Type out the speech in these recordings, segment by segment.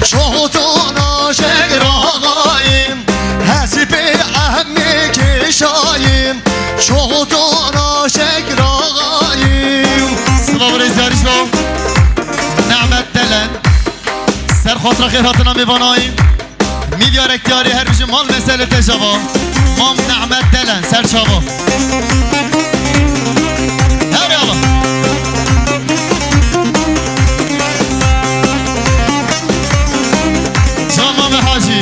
شوطان عاشق راغایم حسب عمی کشایم شوطان عاشق راغایم سلام رزیاری شو نعمت دلن سر خاطر خیراتنا میباناییم میلیار اکتیاری هر بیشی مال مسئله تجابا مام نعمت دلن سر چابا هر یالا جامام حاجی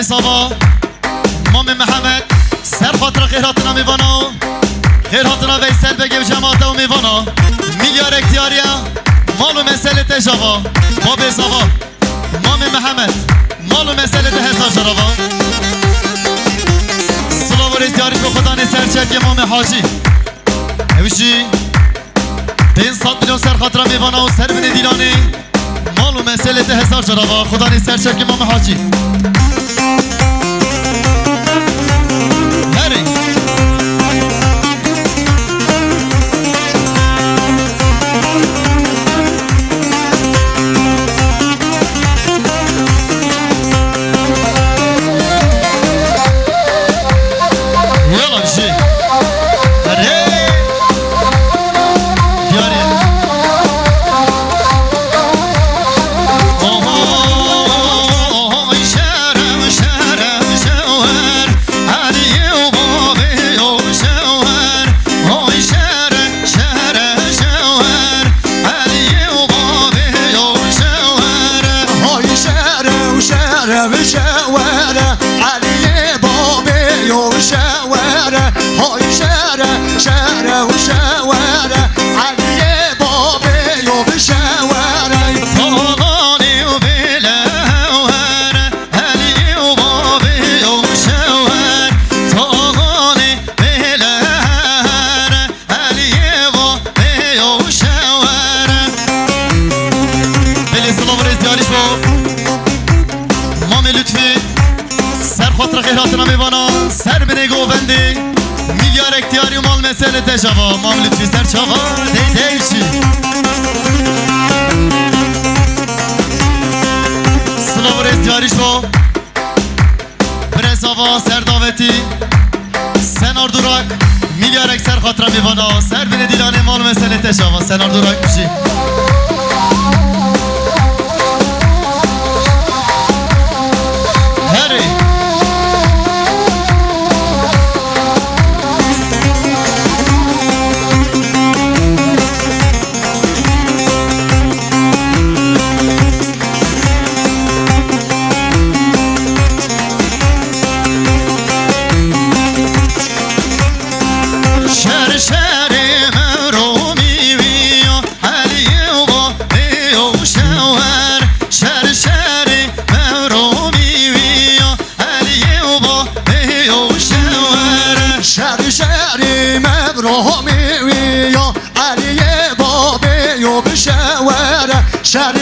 صبا مام محمد سر خاطر خیراتنا میوانا خیراتنا ویسل بگه جماعتا و میوانا میلیار اکتیاریا مال و مسئله تجاوا باب صبا مام محمد مال و مسئله تحسا شرابا سلام و رزیارش به خدا نسرچک که مام حاجی اوشی این 100 میلیون سر خاطر میوانا و سر بینه دیلانی مال و مسئله تحسا شرابا خدا نسرچک که مام حاجی سر بینه گوبندی میلیار اکتیاری و مال مسئله تجابا مام لطفی سر چاقا دیشی سلام و رزیاریش با برزاوا سر داوتی سنار دوراک میلیار اکسر خاطر میوانا سر بینه دیلانه مال مسئله تجابا سنار دوراک بشی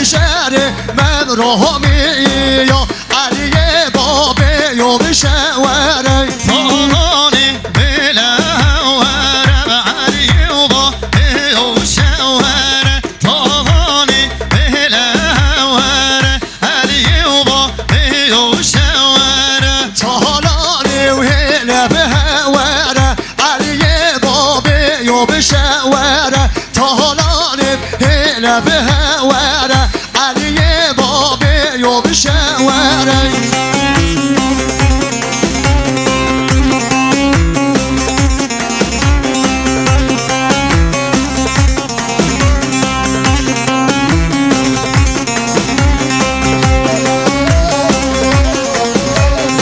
شهر من رامی یا علی بابی یا بشوره طالانی بلوره علی بابی یا شوره طالانی بلوره علی بابی یا شوره طالانی و هلا بهوره علی بابی یا بشوره طالانی هلا بهوره علی بابی یا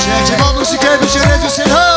شهجما موسیقی بشه رزوسین ها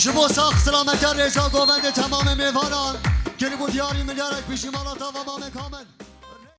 شما ساخت سلامت رضا گووند تمام میوانان که بود یاری ملیارک پیشی مالاتا و مام کامل